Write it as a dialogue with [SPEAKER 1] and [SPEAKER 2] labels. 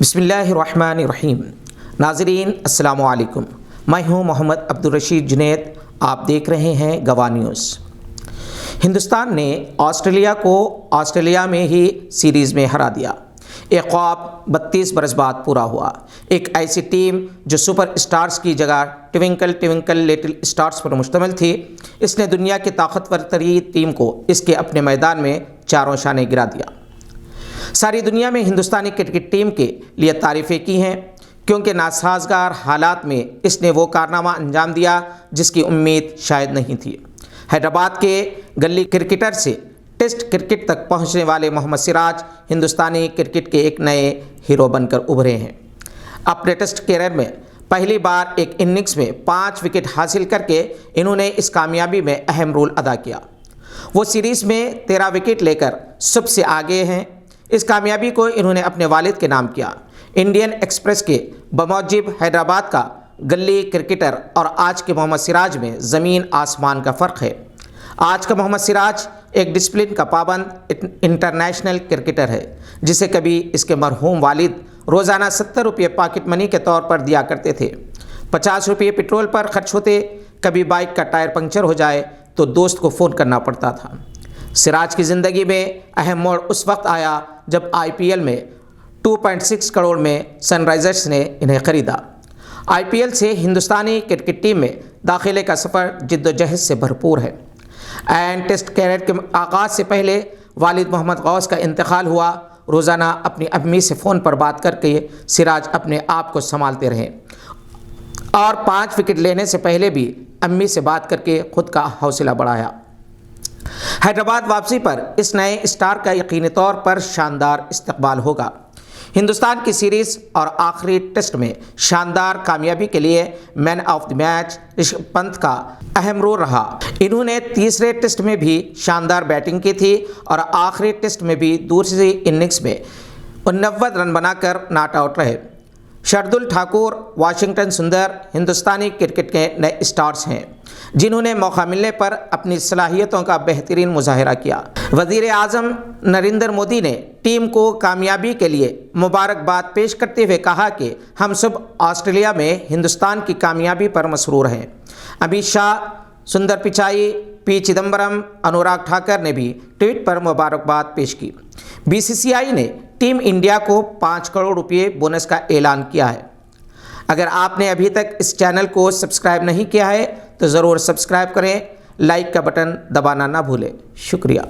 [SPEAKER 1] बिस्मिल्लाहिर्रहमानिर्रहीम। नाज़रीन अस्सलामु अलैकुम, मैं हूँ मोहम्मद जुनैद। आप देख रहे हैं गवाह न्यूज़। हिंदुस्तान ने ऑस्ट्रेलिया को ऑस्ट्रेलिया में ही सीरीज़ में हरा दिया। एक ख्वाब 32 बरस बाद पूरा हुआ। एक ऐसी टीम जो सुपर स्टार्स की जगह ट्विंकल ट्विंकल लिटिल स्टार्स पर मुश्तमिल थी, इसने दुनिया की ताकतवर तरीन टीम को इसके अपने मैदान में चारों शाने गिरा दिया। सारी दुनिया में हिंदुस्तानी क्रिकेट टीम के लिए तारीफ़ें की हैं, क्योंकि नासाजगार हालात में इसने वो कारनामा अंजाम दिया जिसकी उम्मीद शायद नहीं थी। हैदराबाद के गली क्रिकेटर से टेस्ट क्रिकेट तक पहुंचने वाले मोहम्मद सिराज हिंदुस्तानी क्रिकेट के एक नए हीरो बनकर उभरे हैं। अपने टेस्ट कैरियर में पहली बार एक इनिंग्स में 5 विकेट हासिल करके इन्होंने इस कामयाबी में अहम रोल अदा किया। वो सीरीज़ में 13 विकेट लेकर सबसे आगे हैं। इस कामयाबी को इन्होंने अपने वालिद के नाम किया। इंडियन एक्सप्रेस के बमौजिब हैदराबाद का गली क्रिकेटर और आज के मोहम्मद सिराज में ज़मीन आसमान का फ़र्क है। आज का मोहम्मद सिराज एक डिसिप्लिन का पाबंद इंटरनेशनल क्रिकेटर है, जिसे कभी इसके मरहूम वालिद रोज़ाना 70 रुपये पॉकेट मनी के तौर पर दिया करते थे। 50 रुपये पेट्रोल पर खर्च होते। कभी बाइक का टायर पंक्चर हो जाए तो दोस्त को फ़ोन करना पड़ता था। सिराज की ज़िंदगी में अहम मोड़ उस वक्त आया जब IPL में 2.6 करोड़ में सनराइज़र्स ने इन्हें ख़रीदा। IPL से हिंदुस्तानी क्रिकेट टीम में दाखिले का सफ़र जिद्दोजहद से भरपूर है। एंड टेस्ट कैरियर के आगाज़ से पहले वालिद मोहम्मद गौस का इंतकाल हुआ। रोज़ाना अपनी अम्मी से फ़ोन पर बात करके सिराज अपने आप को संभालते रहे और 5 विकेट लेने से पहले भी अम्मी से बात करके ख़ुद का हौसला बढ़ाया। हैदराबाद वापसी पर इस नए स्टार का यकीनी तौर पर शानदार इस्तकबाल होगा। हिंदुस्तान की सीरीज़ और आखिरी टेस्ट में शानदार कामयाबी के लिए man of the match Rishabh Pant का अहम रोल रहा। इन्होंने तीसरे टेस्ट में भी शानदार बैटिंग की थी और आखिरी टेस्ट में भी दूसरी इनिंग्स में 89 रन बनाकर नॉट आउट रहे। शार्दुल ठाकुर, वाशिंगटन सुंदर हिंदुस्तानी क्रिकेट के नए स्टार्स हैं, जिन्होंने मौका मिलने पर अपनी सलाहियतों का बेहतरीन मुजाहिरा किया। वज़ीर आज़म नरेंद्र मोदी ने टीम को कामयाबी के लिए मुबारकबाद पेश करते हुए कहा कि हम सब ऑस्ट्रेलिया में हिंदुस्तान की कामयाबी पर मसरूर हैं। अमित शाह, सुंदर पिचाई, पी चिदम्बरम, अनुराग ठाकर ने भी ट्वीट पर मुबारकबाद पेश की। BCCI ने टीम इंडिया को 5 करोड़ रुपये बोनस का ऐलान किया है। अगर आपने अभी तक इस चैनल को सब्सक्राइब नहीं किया है तो ज़रूर सब्सक्राइब करें, लाइक का बटन दबाना ना भूलें। शुक्रिया।